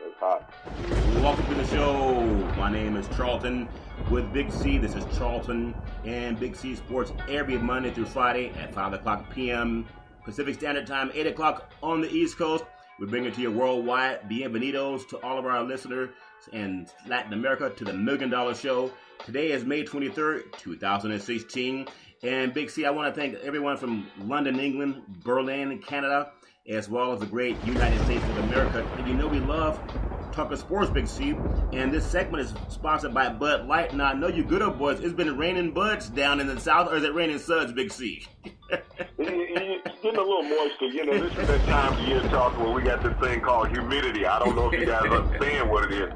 It's hot. Welcome to the show. My name is Charlton with Big C. This is Charlton and Big C Sports every Monday through Friday at 5 o'clock p.m. Pacific Standard Time, 8 o'clock on the East Coast. We bring it to you worldwide. Bienvenidos to all of our listeners in Latin America to the $1 Million Show. Today is May 23rd, 2016. And Big C, I want to thank everyone from London, England, Berlin, Canada, as well as the great United States of America. And you know we love talking sports, Big C. And this segment is sponsored by Bud Light. Now, I know you good old boys. It's been raining buds down in the south, or is it raining suds, Big C? It's getting a little moisture. You know, this is that time of year talking where we got this thing called humidity. I don't know if you guys understand what it is.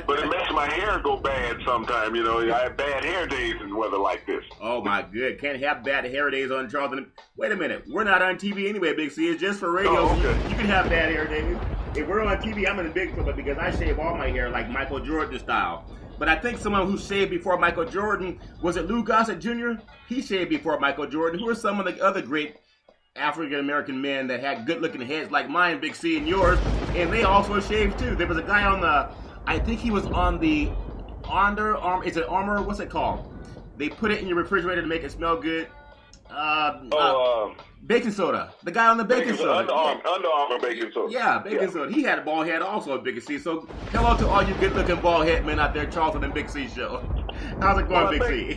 But it makes my hair go bad sometimes. You know, I have bad hair days in weather like this. Oh, my good. Can't have bad hair days on Charlton. Wait a minute. We're not on TV anyway, Big C. It's just for radio. Oh, okay. You can have bad hair days. If we're on TV, I'm in the big trouble because I shave all my hair like Michael Jordan style. But I think someone who shaved before Michael Jordan, was it Lou Gossett Jr.? He shaved before Michael Jordan. Who are some of the other great African-American men that had good-looking heads like mine, Big C, and yours, and they also shaved too? There was a guy on the, I think he was on the Under Armour, is it Armour? What's it called? They put it in your refrigerator to make it smell good. Baking soda. The guy on the baking soda. Under Armour baking soda. Yeah, baking soda. He had a bald head also, Big C. So hello to all you good-looking bald head men out there, Charlton and Big C show. How's it going, Big C?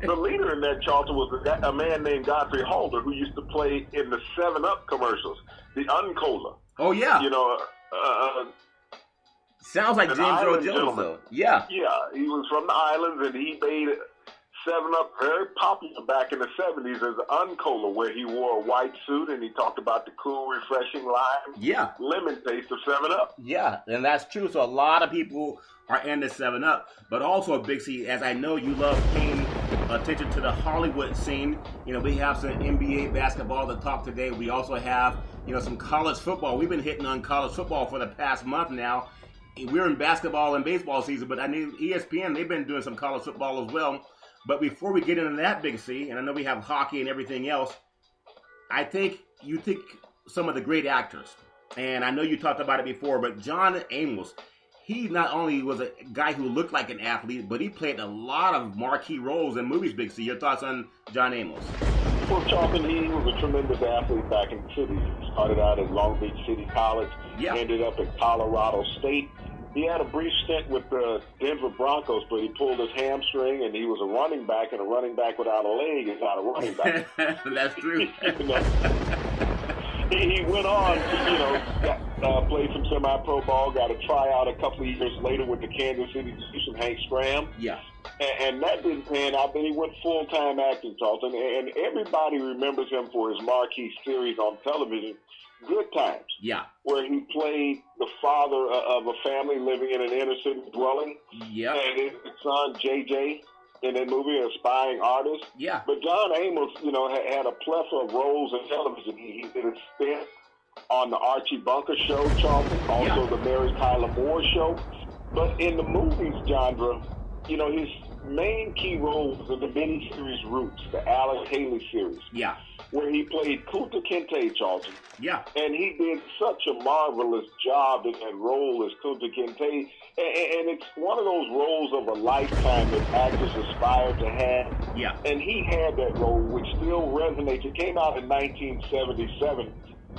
The leader in that, Charlton, was a man named Godfrey Halder who used to play in the 7-Up commercials, the Uncola. Oh, yeah. You know, sounds like James Earl Jones, though. Yeah. Yeah, he was from the islands, and he made 7-Up very popular back in the 70s as an Uncola, where he wore a white suit and he talked about the cool, refreshing lemon taste of 7-Up. Yeah, and that's true. So a lot of people are into 7-Up, but also, Big C, as I know you love paying attention to the Hollywood scene. You know, we have some NBA basketball to talk today. We also have, you know, some college football. We've been hitting on college football for the past month now. We're in basketball and baseball season, but I know ESPN, they've been doing some college football as well. But before we get into that, Big C, and I know we have hockey and everything else, I think you think some of the great actors, and I know you talked about it before, but John Amos, he not only was a guy who looked like an athlete, but he played a lot of marquee roles in movies, Big C. Your thoughts on John Amos? Well, Charlton, he was a tremendous athlete back in the city. He started out at Long Beach City College, ended up at Colorado State. He had a brief stint with the Denver Broncos, but he pulled his hamstring, and he was a running back, and a running back without a leg is not a running back. That's true. He went on to, play some semi-pro ball, got a tryout a couple of years later with the Kansas City Chiefs and Hank Stram. Yeah. And that didn't pan out. Then he went full-time acting, Charlton, and everybody remembers him for his marquee series on television, Good Times. Yeah. Where he played the father of a family living in an inner-city dwelling. Yeah. And his son, JJ, in that movie, an aspiring artist. Yeah. But John Amos, had a plethora of roles in television. He did a stint on the Archie Bunker show, Charlton, also the Mary Tyler Moore show. But in the movies genre, his main key role was in the miniseries Roots, the Alice Haley series. Yeah. Where he played Kunta Kinte, Charlton. Yeah. And he did such a marvelous job in that role as Kunta Kinte. And it's one of those roles of a lifetime that actors aspire to have. Yeah. And he had that role, which still resonates. It came out in 1977,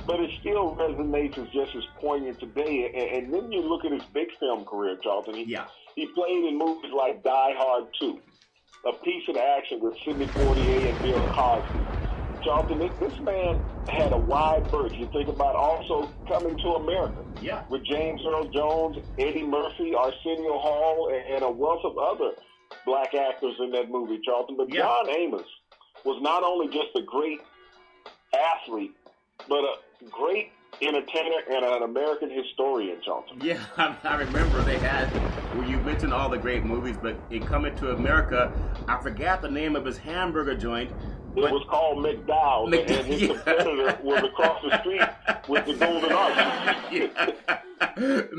but it still resonates as just as poignant today. And then you look at his big film career, Charlton. He played in movies like Die Hard 2, A Piece of Action with Sidney Poitier and Bill Cosby. Charlton, this man had a wide berth. You think about also Coming to America with James Earl Jones, Eddie Murphy, Arsenio Hall, and a wealth of other black actors in that movie, Charlton. But John Amos was not only just a great athlete, but a great entertainer and an American historian, Charlton. Yeah, I remember they had, well, you mentioned all the great movies, but in Coming to America, I forgot the name of his hamburger joint. It was called McDowell's, and his competitor was across the street with the Golden Arches.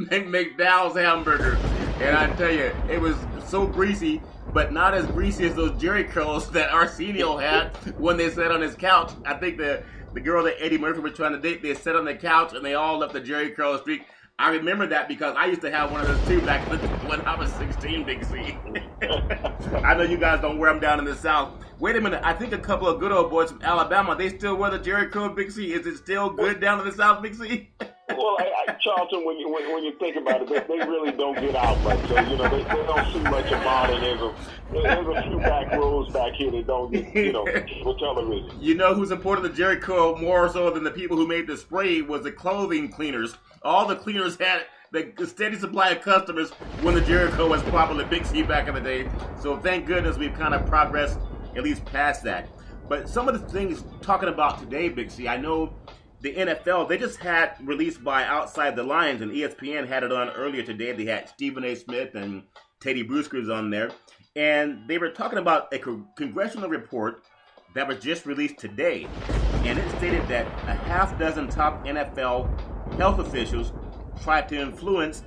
McDowell's hamburger. And I tell you, it was so greasy, but not as greasy as those Jerry curls that Arsenio had when they sat on his couch. I think the girl that Eddie Murphy was trying to date, they sat on the couch and they all left the Jerry curl streak. I remember that because I used to have one of those too back when I was 16, Big C. I know you guys don't wear them down in the South. Wait a minute. I think a couple of good old boys from Alabama, they still wear the Jerry Curl, Big C. Is it still good down in the South, Big C? Well, Charlton, when you think about it, they really don't get out much. So, they don't see much about it. There's a few back rows back here that don't get, for television. You know who's imported the Jerry Curl more so than the people who made the spray was the clothing cleaners. All the cleaners had the steady supply of customers when the Jerry Curl was popular, Big C, back in the day. So thank goodness we've kind of progressed at least past that. But some of the things talking about today, Big C, I know the NFL, they just had released by Outside the Lines, and ESPN had it on earlier today. They had Stephen A. Smith and Teddy Bruscher's on there. And they were talking about a congressional report that was just released today. And it stated that a half dozen top NFL health officials tried to influence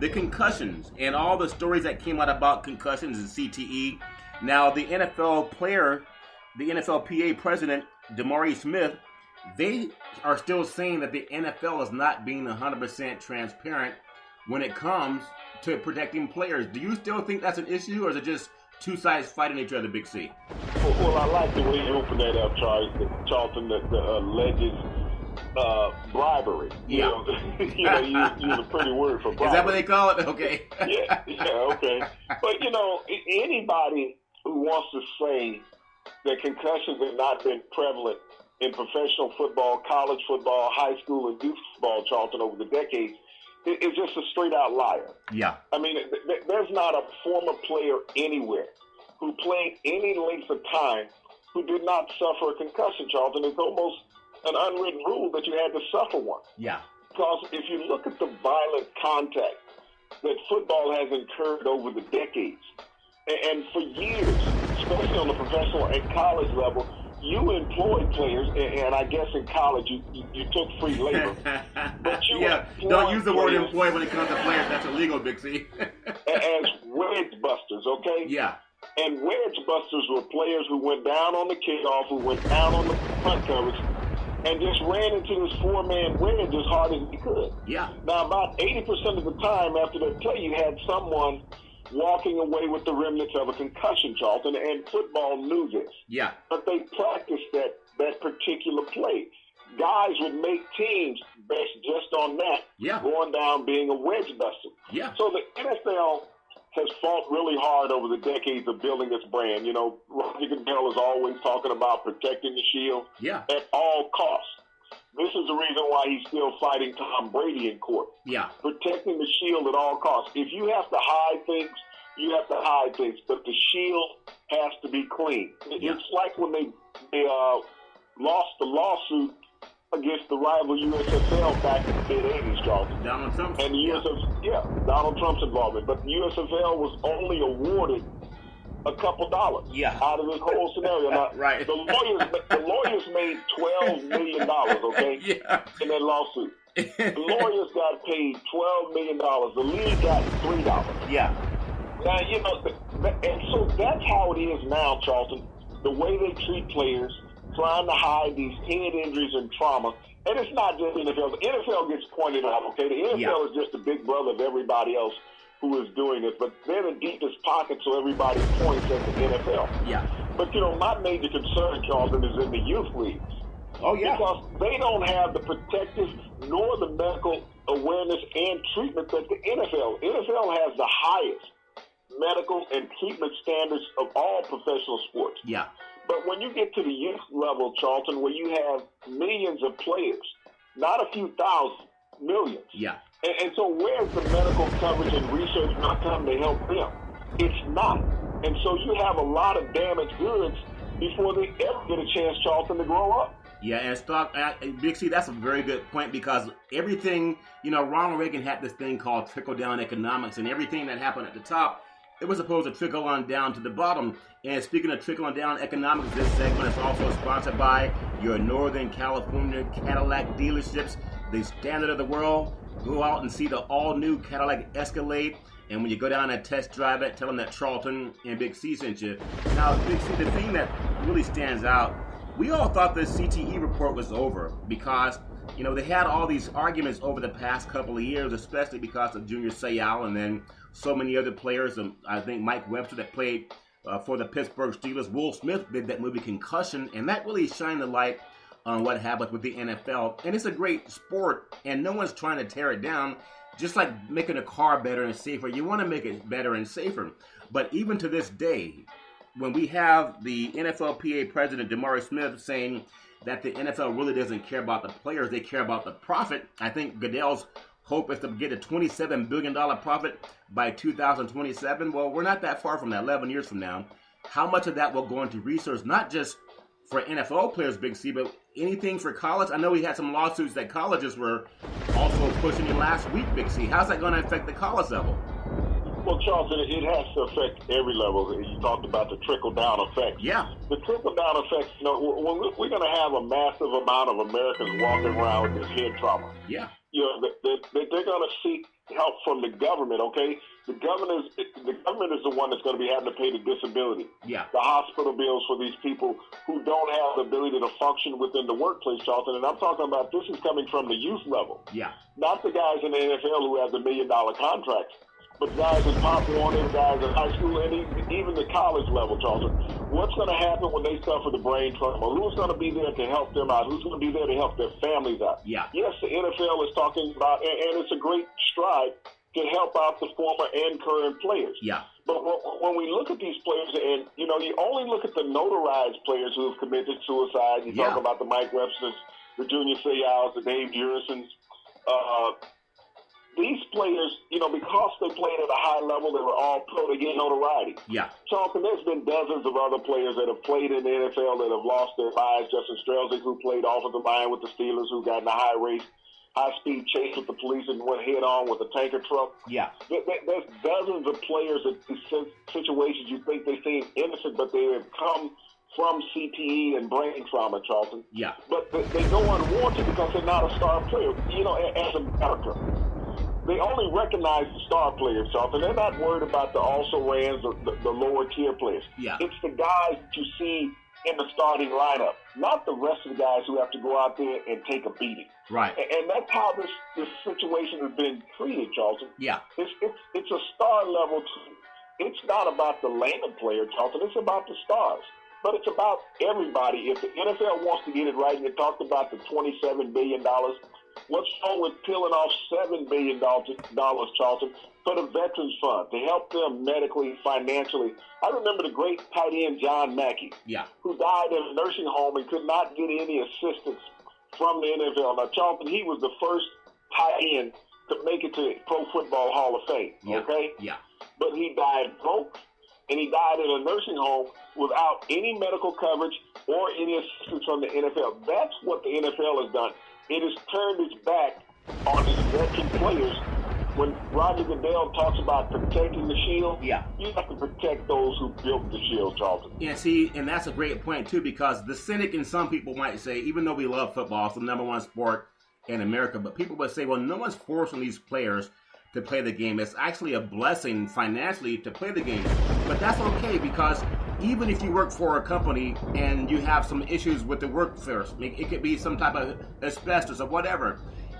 the concussions and all the stories that came out about concussions and CTE. Now, the NFLPA president, DeMaurice Smith, they are still saying that the NFL is not being 100% transparent when it comes to protecting players. Do you still think that's an issue, or is it just two sides fighting each other, Big C? Well, I like the way you opened that up, Charlton, the alleged bribery. Yeah. You use a pretty word for bribery. Is that what they call it? Okay. yeah, okay. But, anybody who wants to say that concussions have not been prevalent in professional football, college football, high school, and youth football, Charlton, over the decades, is just a straight-out liar. Yeah. I mean, there's not a former player anywhere who played any length of time who did not suffer a concussion, Charlton. It's almost an unwritten rule that you had to suffer one. Yeah. Because if you look at the violent contact that football has incurred over the decades, and for years, especially on the professional and college level, you employed players, and I guess in college you took free labor. But you don't use the word employed when it comes to players. That's illegal, Big C. As wedge busters, okay? Yeah. And wedge busters were players who went down on the kickoff, who went down on the punt coverage, and just ran into this four-man wedge as hard as he could. Yeah. Now, about 80% of the time after that play, you had someone walking away with the remnants of a concussion, Charlton, and football knew this. Yeah. But they practiced that particular play. Guys would make teams based just on that, going down being a wedge buster. Yeah. So the NFL has fought really hard over the decades of building its brand. Roger Goodell is always talking about protecting the shield at all costs. This is the reason why he's still fighting Tom Brady in court. Yeah. Protecting the shield at all costs. If you have to hide things, you have to hide things, but the shield has to be clean. It's like when they lost the lawsuit against the rival USFL back in the mid-'80s, Charlton. Donald Trump. And the Donald Trump's involvement. But the USFL was only awarded a couple dollars out of this whole scenario. Now, right. The lawyers made $12 million, okay, in that lawsuit. The lawyers got paid $12 million. The league got $3. Yeah. Now, and so that's how it is now, Charlton. The way they treat players, trying to hide these head injuries and trauma. And it's not just NFL. The NFL gets pointed out, okay? The NFL is just the big brother of everybody else who is doing this, but they're the deepest pocket, so everybody points at the NFL. Yeah. But, my major concern, Charlton, is in the youth leagues. Oh, yeah. Because they don't have the protective nor the medical awareness and treatment that the NFL. NFL has the highest medical and treatment standards of all professional sports. Yeah. But when you get to the youth level, Charlton, where you have millions of players, not a few thousand, millions. Yeah. And so where's the medical coverage and research not come to help them? It's not. And so you have a lot of damaged goods before they ever get a chance, Charlton, to grow up. Yeah, and Big C, that's a very good point because everything, Ronald Reagan had this thing called trickle-down economics, and everything that happened at the top, it was supposed to trickle on down to the bottom. And speaking of trickling down economics, this segment is also sponsored by your Northern California Cadillac dealerships, the standard of the world. Go out and see the all-new Cadillac Escalade. And when you go down and test drive it, tell them that Charlton and Big C sent you. Now, Big C, the thing that really stands out, we all thought the CTE report was over because You know, they had all these arguments over the past couple of years, especially because of Junior Seau and then so many other players. I think Mike Webster that played for the Pittsburgh Steelers. Will Smith did that movie Concussion, and that really shined the light on what happens with the NFL. And it's a great sport, and no one's trying to tear it down. Just like making a car better and safer, you want to make it better and safer. But even to this day, when we have the NFLPA president, DeMaurice Smith, saying that the NFL really doesn't care about the players, they care about the profit. I think Goodell's hope is to get a $27 billion profit by 2027. Well, we're not that far from that, 11 years from now. How much of that will go into research, not just for NFL players, Big C, but anything for college? I know we had some lawsuits that colleges were also pushing in last week, Big C. How's that going to affect the college level? Well, Charlton, it has to affect every level. You talked about the trickle-down effect. Yeah. The trickle-down effect, you know, we're going to have a massive amount of Americans walking around with this head trauma. Yeah. You know, they're going to seek help from the government, okay? The government is the one that's going to be having to pay the disability. Yeah. The hospital bills for these people who don't have the ability to function within the workplace, Charlton. And I'm talking about this is coming from the youth level. Yeah. Not the guys in the NFL who have the $1 million contracts, but guys in Pop Warner, guys in high school, and even the college level, Charlton. What's going to happen when they suffer the brain trauma? Who's going to be there to help them out? Who's going to be there to help their families out? Yeah. Yes, the NFL is talking about, and it's a great stride to help out the former and current players. Yeah. But when we look at these players, and, you know, you only look at the notarized players who have committed suicide. You talk about the Mike Websters, the Junior Seaus, the Dave Jurisons. These players, you know, because they played at a high level, they were all pro, they get notoriety. Yeah. Charlton, there's been dozens of other players that have played in the NFL that have lost their lives. Justin Strelzik, who played offensive line with the Steelers, who got in a high-speed chase with the police and went head-on with a tanker truck. Yeah. There's dozens of players in these situations you think they seem innocent, but they have come from CTE and brain trauma, Charlton. Yeah. But they go unwarranted because they're not a star player. You know, as America, they only recognize the star players, Charlton. They're not worried about the also-rans, the lower-tier players. Yeah. It's the guys that you see in the starting lineup, not the rest of the guys who have to go out there and take a beating. Right. And that's how this situation has been treated, Charlton. Yeah. It's a star level. It's not about the layman player, Charlton. It's about the stars. But it's about everybody. If the NFL wants to get it right, and you talked about the $27 billion, what's wrong with peeling off $7 billion, Charlton, for the Veterans Fund to help them medically, financially? I remember the great tight end John Mackey, who died in a nursing home and could not get any assistance from the NFL. Now, Charlton, he was the first tight end to make it to Pro Football Hall of Fame, okay? Yeah. But he died broke, and he died in a nursing home without any medical coverage or any assistance from the NFL. That's what the NFL has done. It has turned its back on its veteran players. When Roger Goodell talks about protecting the shield, you have to protect those who built the shield, Charlton. Yeah, see, and that's a great point, too, because the cynic and some people might say, even though we love football, it's the number one sport in America, but people would say, well, no one's forcing these players to play the game. It's actually a blessing financially to play the game. But that's okay, because even if you work for a company and you have some issues with the workforce, it could be some type of asbestos or whatever,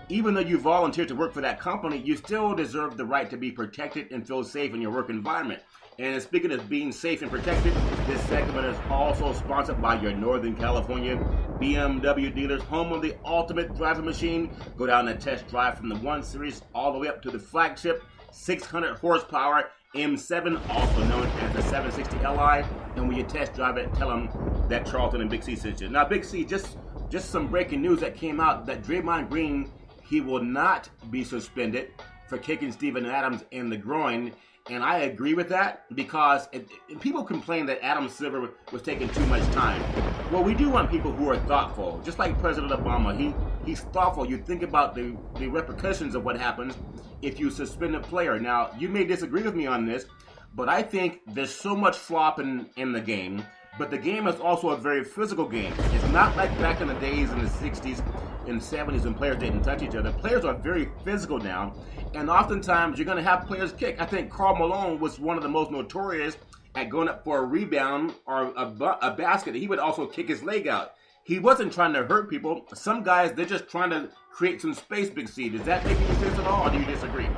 even though you volunteer to work for that company, you still deserve the right to be protected and feel safe in your work environment. And speaking of being safe and protected, this segment is also sponsored by your Northern California BMW dealers, home of the ultimate driving machine. Go down and test drive from the 1 Series all the way up to the flagship 600 horsepower M7, also known as the 760 Li. And when you test drive it, tell them that Charlton and Big C sent you. Now, Big C, just some breaking news that came out that Draymond Green, he will not be suspended for kicking Steven Adams in the groin. And I agree with that, because people complain that Adam Silver was taking too much time. Well, we do want people who are thoughtful. Just like President Obama, he's thoughtful. You think about the repercussions of what happens if you suspend a player. Now, you may disagree with me on this, but I think there's so much flopping in the game. But the game is also a very physical game. It's not like back in the days in the 60s and 70s when players didn't touch each other. Players are very physical now, and oftentimes you're going to have players kick. I think Karl Malone was one of the most notorious at going up for a rebound or a basket. He would also kick his leg out. he wasn't trying to hurt people. Some guys, they're just trying to create some space, Big C. Does that make any sense at all, or do you disagree?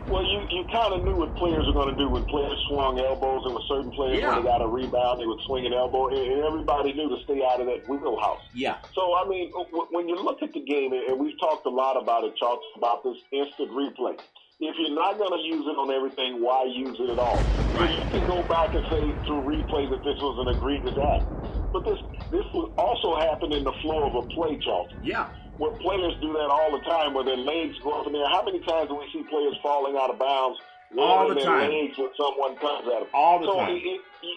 Well, you kind of knew what players were going to do when players swung elbows. There were certain players when they got a rebound, they would swing an elbow, and everybody knew to stay out of that wheelhouse. Yeah. So, I mean, when you look at the game, and we've talked a lot about it, Charles, about this instant replay. If you're not going to use it on everything, why use it at all? Right. You can go back and say through replay that this was an egregious act. But this will also happen in the flow of a play, Charles. Yeah. Where players do that all the time, where their legs go up in there. How many times do we see players falling out of bounds, all the their time, legs when someone comes at them? All the time.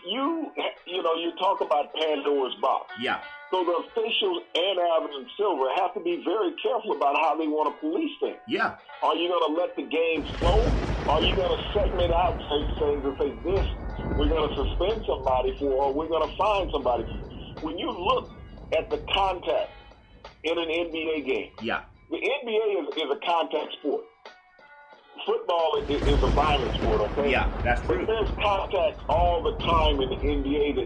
You talk about Pandora's box. Yeah. So the officials and Adam and Silver have to be very careful about how they want to police things. Yeah. Are you going to let the game flow? Are you going to segment out things and say this we're going to suspend somebody for, or we're going to fine somebody? When you look at the contact in an NBA game, yeah, the NBA is a contact sport. Football is a violent sport, okay? Yeah, that's true. But there's contact all the time in the NBA,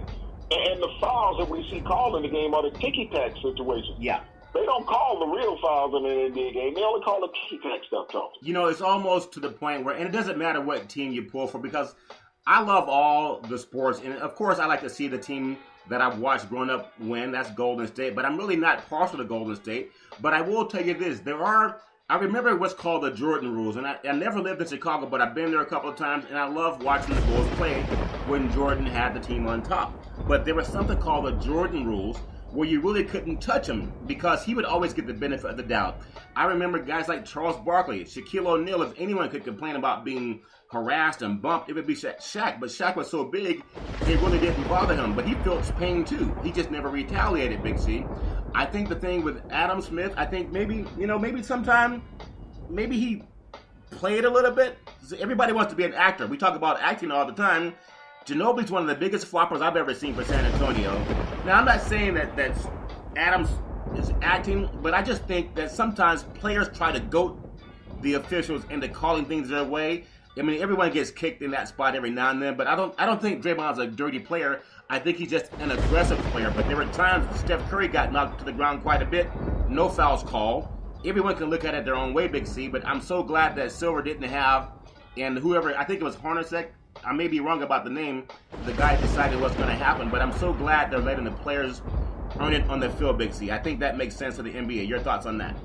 and the fouls that we see called in the game are the ticky-tack situations. Yeah. They don't call the real fouls in an NBA game. They only call the ticky-tack stuff, Charles. You know, it's almost to the point where, and it doesn't matter what team you pull for, because I love all the sports, and of course I like to see the team that I've watched growing up win. That's Golden State, but I'm really not partial to Golden State. But I will tell you this, I remember what's called the Jordan rules, and I never lived in Chicago, but I've been there a couple of times, and I love watching the Bulls play when Jordan had the team on top. But there was something called the Jordan rules, where you really couldn't touch him because he would always get the benefit of the doubt. I remember guys like Charles Barkley, Shaquille O'Neal. If anyone could complain about being harassed and bumped, it would be Shaq. But Shaq was so big, it really didn't bother him. But he felt pain too. He just never retaliated, Big C. I think the thing with Adam Smith, I think maybe he played a little bit. Everybody wants to be an actor. We talk about acting all the time. Ginobili's one of the biggest floppers I've ever seen for San Antonio. Now, I'm not saying that Adams is acting, but I just think that sometimes players try to goat the officials into calling things their way. I mean, everyone gets kicked in that spot every now and then, but I don't think Draymond's a dirty player. I think he's just an aggressive player. But there were times Steph Curry got knocked to the ground quite a bit. No fouls called. Everyone can look at it their own way, Big C, but I'm so glad that Silver didn't have, and whoever, I think it was Hornacek, I may be wrong about the name, the guy decided what's going to happen, but I'm so glad they're letting the players earn it on the field, Big C. I think that makes sense to the NBA. Your thoughts on that?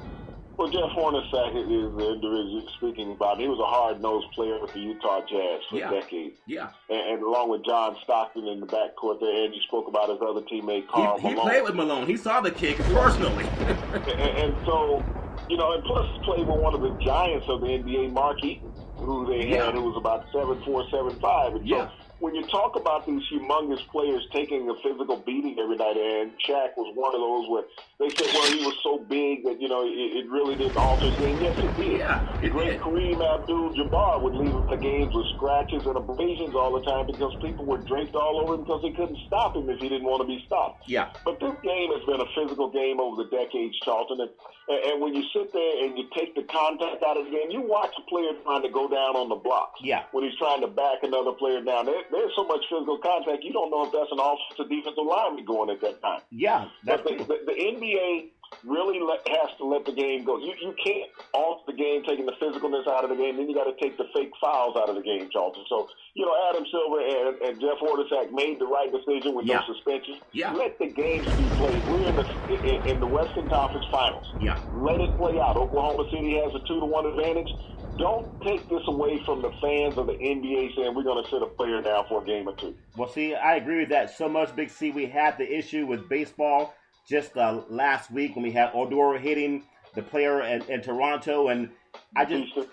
Well, Jeff Hornacek is the individual you're speaking about. He was a hard-nosed player with the Utah Jazz for decades. Yeah. And along with John Stockton in the backcourt there, and you spoke about his other teammate, Karl Malone. He played with Malone. He saw the kick personally. and so, and plus he played with one of the giants of the NBA, Mark Eaton, who they had, who was about 7'4", 7'5". And so when you talk about these humongous players taking a physical beating every night, and Shaq was one of those where they said, well, he was so big that, it really didn't alter his game. Yes, it did. Yeah, the great Kareem Abdul-Jabbar would leave the games with scratches and abrasions all the time because people were draped all over him because they couldn't stop him if he didn't want to be stopped. Yeah. But this game has been a physical game over the decades, Charlton. And when you sit there and you take the contact out of the game, you watch a player trying to go down on the blocks. Yeah. When he's trying to back another player down. There's so much physical contact, you don't know if that's an offensive defensive lineman going at that time. Yeah. But the NBA really has to let the game go. You can't alter the game taking the physicalness out of the game. Then you got to take the fake fouls out of the game, Charlton. So, Adam Silver and Jeff Hornacek made the right decision with no suspension. Yeah. Let the games be played. We're in the Western Conference Finals. Yeah. Let it play out. Oklahoma City has a 2-1 advantage. Don't take this away from the fans of the NBA saying we're going to sit a player down for a game or two. Well, see, I agree with that so much, Big C. We had the issue with baseball just last week when we had Odor hitting the player in Toronto, and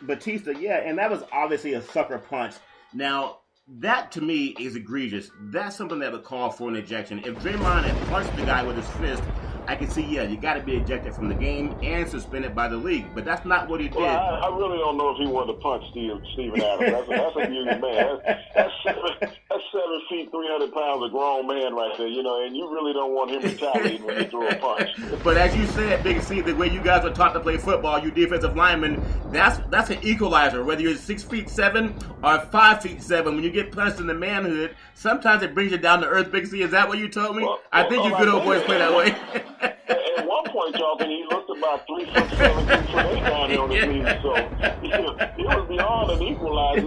Batista, and that was obviously a sucker punch. Now, that to me is egregious. That's something that would call for an ejection. If Draymond had punched the guy with his fist, I can see, you got to be ejected from the game and suspended by the league. But that's not what he did. Well, I really don't know if he wanted to punch Steven Adams. That's a huge man. That's That's 7 feet, 300 pounds, a grown man right there, and you really don't want him retaliating when you throw a punch. But as you said, Big C, the way you guys are taught to play football, you defensive linemen, that's an equalizer. Whether you're 6'7" or 5'7", when you get punched in the manhood, sometimes it brings you down to earth, Big C. Is that what you told me? I think you good old boys play that way. At one point, Charlton, he looked about 3'7", 3'8" down there on his knees. So it was beyond an equalizer.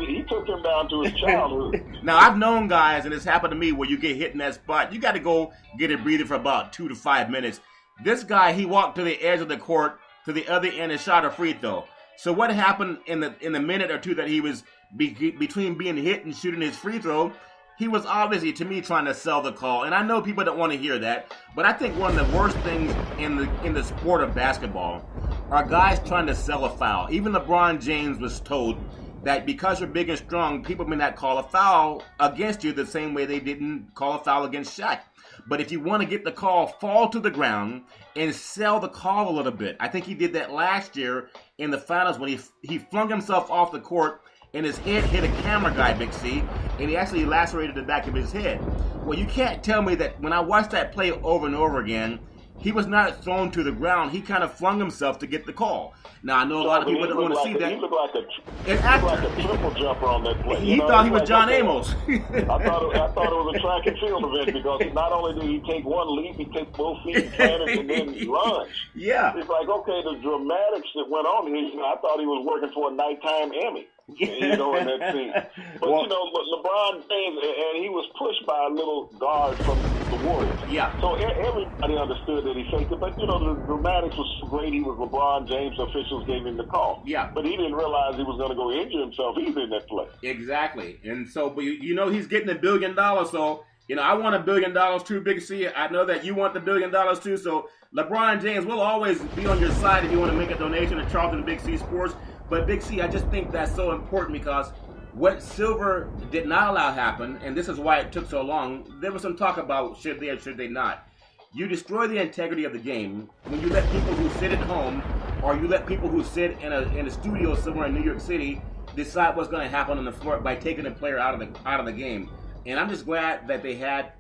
He took him down to his childhood. Now, I've known guys, and it's happened to me, where you get hit in that spot. You got to go get it breathing for about 2 to 5 minutes. This guy, he walked to the edge of the court, to the other end, and shot a free throw. So what happened in the minute or two that he was between being hit and shooting his free throw? He was obviously, to me, trying to sell the call. And I know people don't want to hear that, but I think one of the worst things in the sport of basketball are guys trying to sell a foul. Even LeBron James was told that because you're big and strong, people may not call a foul against you the same way they didn't call a foul against Shaq. But if you want to get the call, fall to the ground and sell the call a little bit. I think he did that last year in the finals when he flung himself off the court and his head hit a camera guy, Big C, and he actually lacerated the back of his head. Well, you can't tell me that when I watched that play over and over again, he was not thrown to the ground. He kind of flung himself to get the call. Now, I know a lot of people don't want to see that. He looked like a triple jumper on that play. He thought he was John Amos. I thought it was a track and field event because not only did he take one leap, he takes both feet and planted and then runs. Yeah. It's like, okay, the dramatics that went on here, I thought he was working for a nighttime Emmy. In that scene. But, LeBron James, and he was pushed by a little guard from the Warriors. Yeah. So everybody understood that he faked it. But, the dramatics was so great. He was LeBron James. Officials gave him the call. Yeah. But he didn't realize he was going to go injure himself either in that play. Exactly. And so, but he's getting $1 billion. So, I want $1 billion too, Big C. I know that you want the $1 billion too. So, LeBron James will always be on your side if you want to make a donation to Charlton Big C Sports. But Big C, I just think that's so important because what Silver did not allow happen, and this is why it took so long, there was some talk about should they or should they not. You destroy the integrity of the game when you let people who sit at home or you let people who sit in a studio somewhere in New York City decide what's going to happen on the floor by taking the player out of the game. And I'm just glad that they had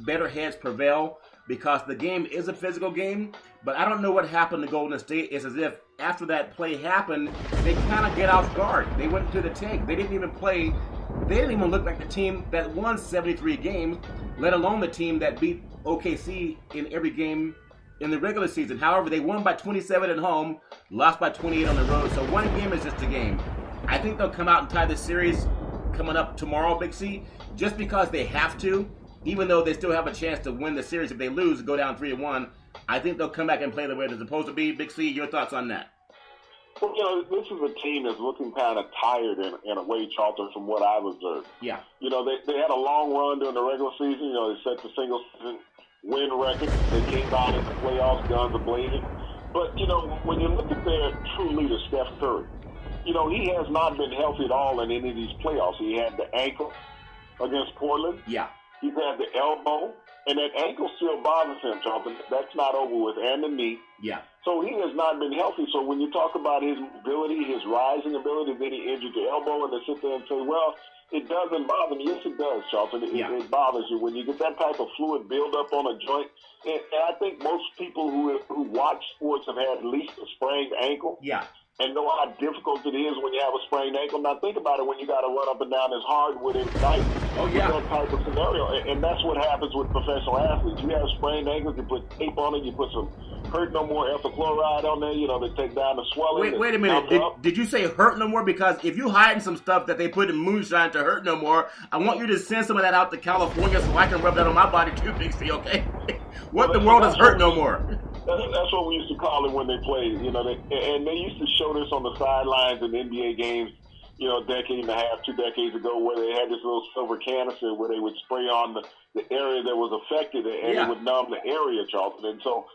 better heads prevail because the game is a physical game, but I don't know what happened to Golden State. It's as if after that play happened, they kind of get off guard. They went to the tank. They didn't even play. They didn't even look like the team that won 73 games, let alone the team that beat OKC in every game in the regular season. However, they won by 27 at home, lost by 28 on the road. So one game is just a game. I think they'll come out and tie this series coming up tomorrow, Big C, just because they have to. Even though they still have a chance to win the series if they lose, go down 3-1, I think they'll come back and play the way they're supposed to be. Big C, your thoughts on that? Well, this is a team that's looking kind of tired in a way, Charlton, from what I've observed. Yeah. They had a long run during the regular season. They set the single season win record. They came out in the playoffs, guns a-blazing. But, when you look at their true leader, Steph Curry, he has not been healthy at all in any of these playoffs. He had the ankle against Portland. Yeah. He's had the elbow, and that ankle still bothers him, Charlton. That's not over with, and the knee. Yeah. So he has not been healthy. So when you talk about his mobility, his rising ability, then he injured the elbow, and they sit there and say, well, it doesn't bother me. Yes, it does, Charlton. It bothers you when you get that type of fluid buildup on a joint. And I think most people who watch sports have had at least a sprained ankle. Yeah. And know how difficult it is when you have a sprained ankle. Now think about it when you got to run up and down this hardwood at night. Oh, yeah. That type of scenario. And that's what happens with professional athletes. You have sprained ankles, you put tape on it, you put some hurt no more ethyl chloride on there, to take down the swelling. Wait a minute. Did you say hurt no more? Because if you hiding some stuff that they put in moonshine to hurt no more, I want you to send some of that out to California so I can rub that on my body too, Big C, okay? What the world is hurt no more? That's what we used to call it when they played. And they used to show this on the sidelines in NBA games, a decade and a half, 2 decades ago, where they had this little silver canister where they would spray on the area that was affected and it would numb the area, Charlton. And so,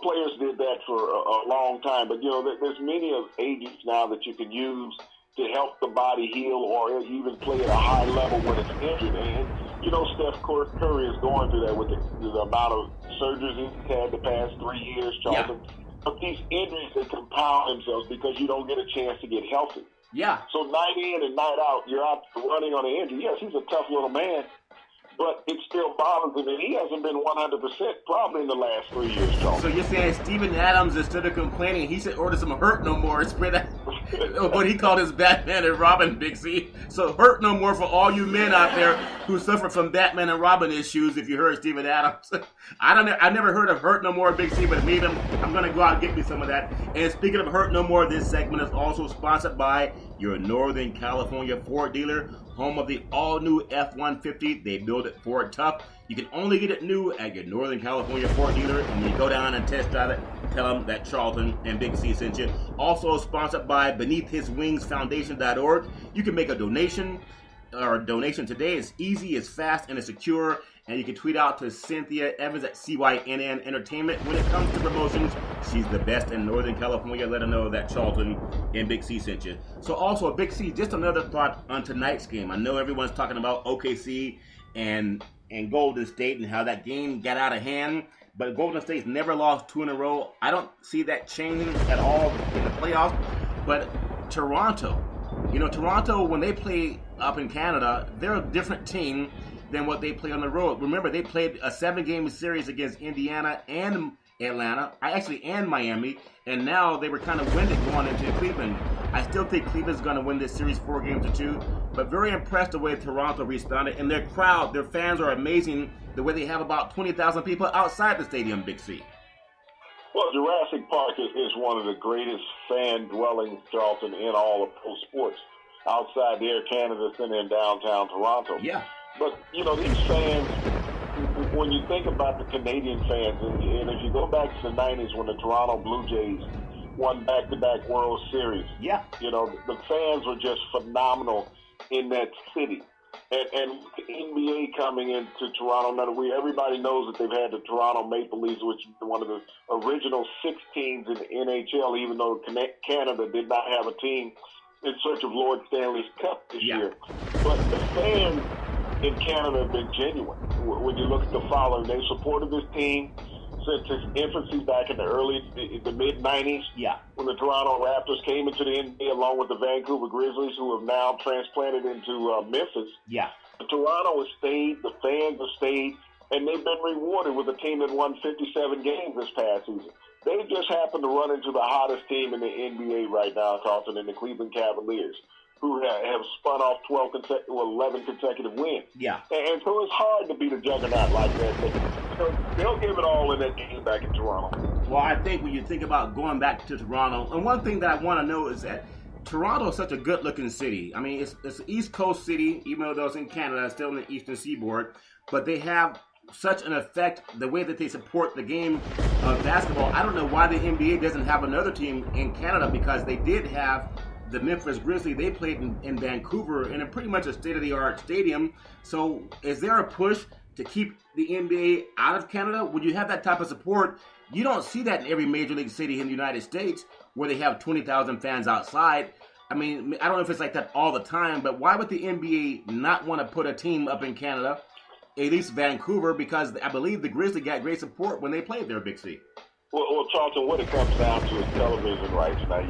players did that for a long time. But, there's many of agents now that you can use to help the body heal or even play at a high level when it's injured. And, Steph Curry is going through that with the amount of surgeries he's had the past 3 years, Charlton. Yeah. But these injuries, they compound themselves because you don't get a chance to get healthy. Yeah. So night in and night out, you're out running on the injury. Yes, he's a tough little man, but it still bothers him, and he hasn't been 100% probably in the last 3 years, Charles. So you're saying Steven Adams, instead of complaining, he said order some Hurt No More and spread that. But he called his Batman and Robin, Big C. So Hurt No More for all you men out there who suffer from Batman and Robin issues. If you heard Steven Adams, I never heard of Hurt No More, Big C, but maybe I'm gonna go out and get me some of that. And speaking of Hurt No More, this segment is also sponsored by your Northern California Ford dealer, home of the all-new F-150. They build it Ford tough. You can only get it new at your Northern California Ford dealer. And when you go down and test drive it, tell them that Charlton and Big C sent you. Also sponsored by BeneathHisWingsFoundation.org. You can make a donation. Our donation today is easy, it's fast, and it's secure. And you can tweet out to Cynthia Evans at CYNN Entertainment. When it comes to promotions, she's the best in Northern California. Let her know that Charlton and Big C sent you. So also, Big C, just another thought on tonight's game. I know everyone's talking about OKC and Golden State and how that game got out of hand. But Golden State's never lost 2 in a row. I don't see that changing at all in the playoffs. But Toronto, when they play up in Canada, they're a different team than what they play on the road. Remember, they played a 7-game series against Indiana and Atlanta, and Miami, and now they were kind of winded going into Cleveland. I still think Cleveland's going to win this series 4-2, but very impressed the way Toronto responded. And their crowd, their fans are amazing, the way they have about 20,000 people outside the stadium, Big C. Well, Jurassic Park is one of the greatest fan dwellings, Charlton, in all of pro sports, outside the Air Canada Center in downtown Toronto. Yeah. But, these fans, when you think about the Canadian fans, and if you go back to the 90s when the Toronto Blue Jays won back-to-back World Series, the fans were just phenomenal in that city. And the NBA coming into Toronto, everybody knows that they've had the Toronto Maple Leafs, which is one of the original 6 teams in the NHL, even though Canada did not have a team in search of Lord Stanley's Cup this year. But the fans in Canada have been genuine. When you look at the following, they supported this team since its infancy back in the mid-90s. Yeah. When the Toronto Raptors came into the NBA along with the Vancouver Grizzlies, who have now transplanted into Memphis. Yeah. Toronto has stayed, the fans have stayed, and they've been rewarded with a team that won 57 games this past season. They just happen to run into the hottest team in the NBA right now, Charlton, in the Cleveland Cavaliers, who have spun off 11 consecutive wins. Yeah. And so it's hard to beat a juggernaut like that. But they'll give it all in that game back in Toronto. Well, I think when you think about going back to Toronto, and one thing that I want to know is that Toronto is such a good-looking city. I mean, it's an East Coast city, even though it's in Canada, it's still in the Eastern Seaboard, but they have such an effect, the way that they support the game of basketball. I don't know why the NBA doesn't have another team in Canada, because they did have the Memphis Grizzlies. They played in Vancouver in a pretty much a state-of-the-art stadium. So is there a push to keep the NBA out of Canada? When you have that type of support, you don't see that in every major league city in the United States where they have 20,000 fans outside. I mean, I don't know if it's like that all the time, but why would the NBA not want to put a team up in Canada, at least Vancouver, because I believe the Grizzlies got great support when they played there, Big C? Well, Charlton, what it comes down to is television rights. Now,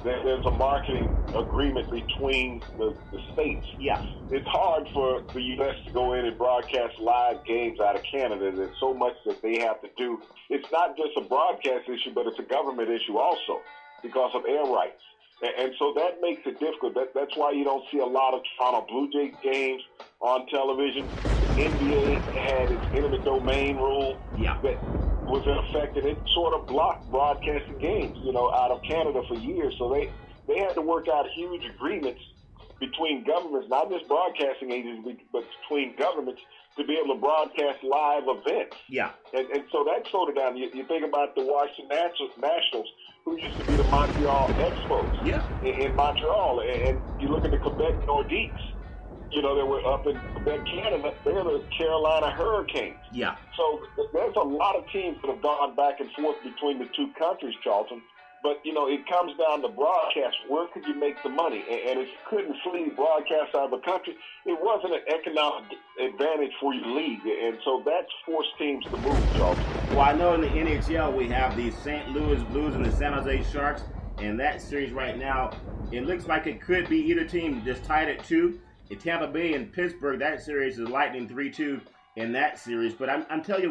there's a marketing agreement between the states. Yeah. It's hard for the U.S. to go in and broadcast live games out of Canada. There's so much that they have to do. It's not just a broadcast issue, but it's a government issue also because of air rights. And so that makes it difficult. That's why you don't see a lot of Toronto Blue Jays games on television. The NBA had its eminent domain rule that was in effect, and it sort of blocked broadcasting games, out of Canada for years. So they had to work out huge agreements between governments, not just broadcasting agencies, but between governments to be able to broadcast live events. Yeah. And so that slowed it down. You think about the Washington Nationals, who used to be the Montreal Expos in Montreal. And you look at the Quebec Nordiques, they were up in Quebec, Canada. They're the Carolina Hurricanes. Yeah. So there's a lot of teams that have gone back and forth between the two countries, Charlton. But, it comes down to broadcast. Where could you make the money? And if you couldn't flee broadcast out of the country, it wasn't an economic advantage for your league. And so that's forced teams to move, Charlton. Well, I know in the NHL we have the St. Louis Blues and the San Jose Sharks. And that series right now, it looks like it could be either team just tied at 2. In Tampa Bay and Pittsburgh, that series is Lightning 3-2 in that series. But I'm telling you,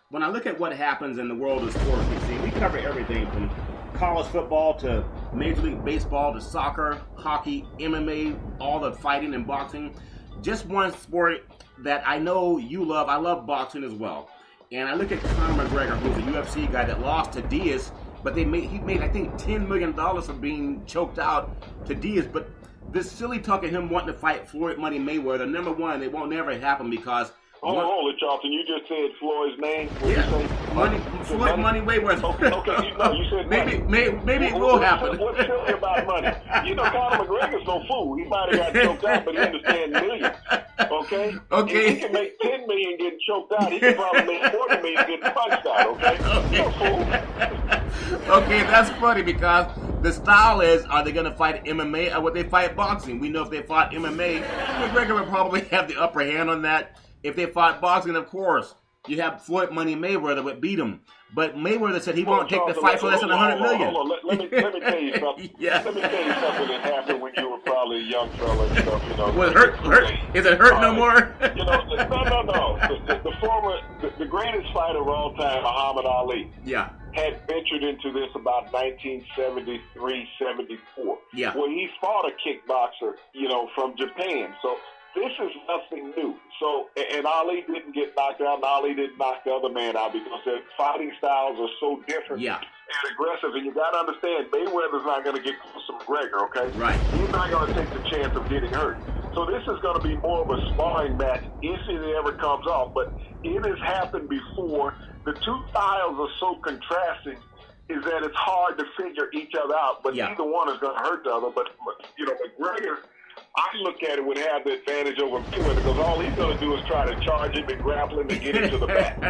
when I look at what happens in the world of sports, we cover everything from college football to Major League Baseball to soccer, hockey, MMA, all the fighting and boxing. Just one sport that I know you love. I love boxing as well. And I look at Conor McGregor, who's a UFC guy that lost to Diaz, but he made I think $10 million for being choked out to Diaz. But this silly talk of him wanting to fight Floyd Money Mayweather, number one, it won't never happen because. Hold it, Charlton. You just said Floyd's name. Floyd Money Mayweather. Okay. You said maybe it will happen. What's silly about money? You know, Conor McGregor's no fool. He might have got choked out, but he understands millions. Okay. If he can make $10 million getting choked out, he can probably make $40 million getting punched out. Okay. No fool. Okay, that's funny because the style is, are they going to fight MMA or would they fight boxing? We know if they fought MMA, McGregor would probably have the upper hand on that. If they fought boxing, of course, you have Floyd Money Mayweather would beat him. But Mayweather said he won't take the fight for less than $100 million. Hold on. Let me tell you something. Let me tell you something that happened when you were probably a young fella and stuff. You know. Well, hurt? Is it hurt no more? You know, no. The greatest fighter of all time, Muhammad Ali. Yeah. Had ventured into this about 1973, 74. Yeah. Well, he fought a kickboxer, from Japan. So this is nothing new. So, and Ali didn't get knocked out, and Ali didn't knock the other man out because their fighting styles are so different and aggressive. And you got to understand, Mayweather's not going to get close to McGregor, okay? Right. He's not going to take the chance of getting hurt. So this is going to be more of a sparring match if it ever comes off. But it has happened before. The two styles are so contrasting is that it's hard to figure each other out. But either one is going to hurt the other. But McGregor, I look at it, would have the advantage over Mayweather because all he's going to do is try to charge him and grapple him and get him to the back.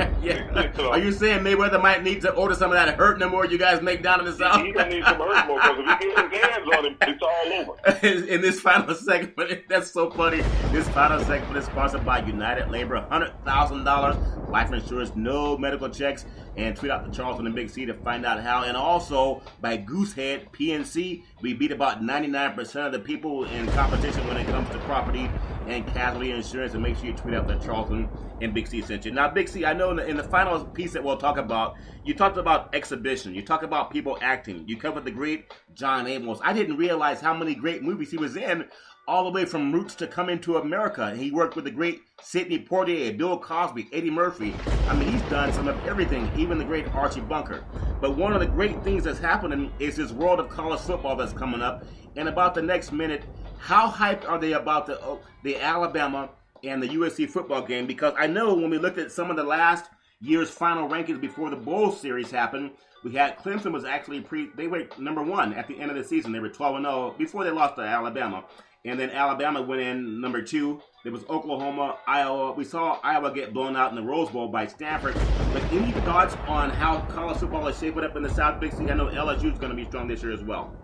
Are you saying Mayweather might need to order some of that hurt no more you guys make down in the South? He's going to need some hurt more because if he gets his hands on him, it's all over. In this final segment, that's so funny. This final segment is sponsored by United Labor, $100,000 life insurance, no medical checks, and tweet out the Charlton Big C to find out how. And also by Goosehead PNC, we beat about 99% of the people in competition when it comes to property and casualty insurance, and make sure you tweet out that Charlton and Big C sent you. Now, Big C, I know in the final piece that we'll talk about, you talked about exhibition. You talked about people acting. You covered the great John Amos. I didn't realize how many great movies he was in, all the way from Roots to Coming to America. He worked with the great Sidney Poitier, Bill Cosby, Eddie Murphy. I mean, he's done some of everything, even the great Archie Bunker. But one of the great things that's happening is this world of college football that's coming up. And about the next minute, how hyped are they about the Alabama and the USC football game? Because I know when we looked at some of the last year's final rankings before the bowl series happened, we had Clemson was actually they were number 1 at the end of the season. They were 12-0 before they lost to Alabama. And then Alabama went in number 2. There was Oklahoma, Iowa. We saw Iowa get blown out in the Rose Bowl by Stanford. But any thoughts on how college football is shaping up in the South Big C? I know LSU is going to be strong this year as well.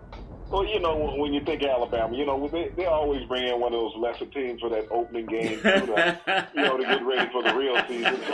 Well, when you think Alabama, they always bring in one of those lesser teams for that opening game, to get ready for the real season. So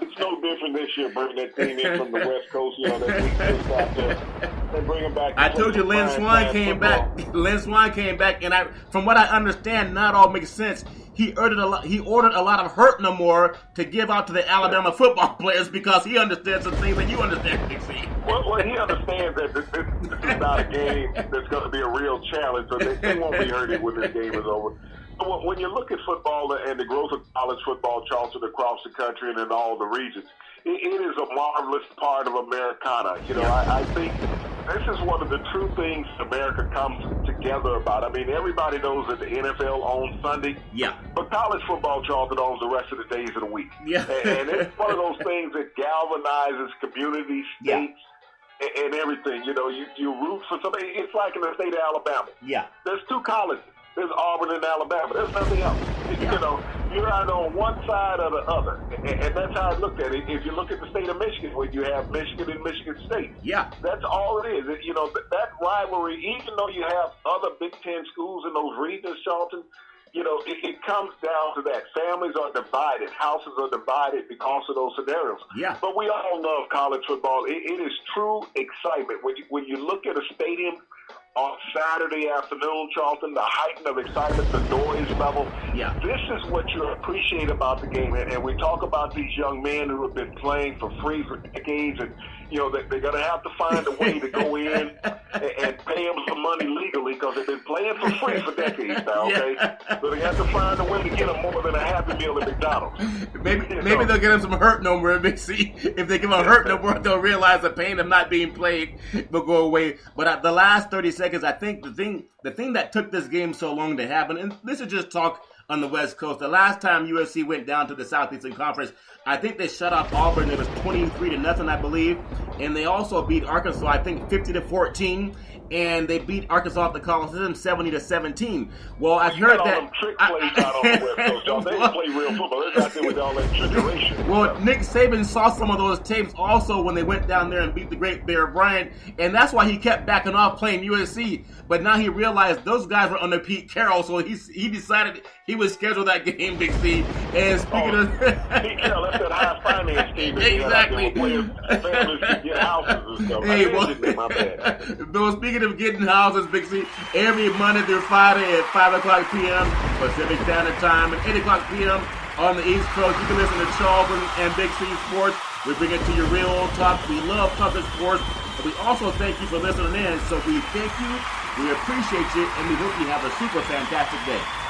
it's no different this year, bringing that team in from the West Coast, that week just out there, and bring them back. I told you Lynn Swann came back. Lynn Swann came back, and from what I understand, not all makes sense. He ordered a lot of hurt no more to give out to the Alabama football players because he understands some things that you understand, Big C. Well, he understands that this is not a game that's going to be a real challenge, so they won't be hurting when this game is over. But when you look at football and the growth of college football, Charlton, across the country and in all the regions, it is a marvelous part of Americana. I think this is one of the true things America comes together about. I mean, everybody knows that the NFL owns Sunday. Yeah. But college football, Charlton, owns the rest of the days of the week. Yeah. And it's one of those things that galvanizes communities, states, and everything. You root for somebody. It's like in the state of Alabama. Yeah. There's 2 colleges. There's Auburn and Alabama. There's nothing else. Yeah. You're either on one side or the other. And that's how I looked at it. If you look at the state of Michigan, where you have Michigan and Michigan State. Yeah. That's all it is. That rivalry, even though you have other Big Ten schools in those regions, Charlton, it comes down to that. Families are divided. Houses are divided because of those scenarios. Yeah. But we all love college football. It is true excitement. When you look at a stadium on Saturday afternoon, Charlton, the heighten of excitement, the noise level. Yeah. This is what you appreciate about the game. And we talk about these young men who have been playing for free for decades, and they're going to have to find a way to go in and pay them some money legally because they've been playing for free for decades now, okay? Yeah. So they have to find a way to get them more than a Happy Meal at McDonald's. Maybe they'll get them some hurt number and Big C. If they give them a hurt number, they'll realize the pain of not being played will go away. But the last 30 seconds, I think the thing that took this game so long to happen, and this is just talk on the West Coast. The last time USC went down to the Southeastern Conference, I think they shut out Auburn. It was 23-0, I believe. And they also beat Arkansas, I think 50-14. And they beat Arkansas at the Coliseum 70-17. Well, I've heard that. Them trick plays out on the West Coast. Y'all, they didn't play real football. They're out there with all that trickeration. Well, Nick Saban saw some of those tapes also when they went down there and beat the great Bear Bryant, and that's why he kept backing off playing USC. But now he realized those guys were under Pete Carroll, so he decided he would schedule that game, Big C. And speaking of Pete Carroll, that's that high finance team. Exactly. Families to get houses and stuff. Hey, my bad. Though speaking of getting houses, Big C, every Monday through Friday at 5 o'clock p.m. Pacific Standard Time and 8 o'clock p.m. on the East Coast, you can listen to Charlton and Big C Sports. We bring it to you real talk. We love talking sports. And we also thank you for listening in. So we thank you, we appreciate you, and we hope you have a super fantastic day.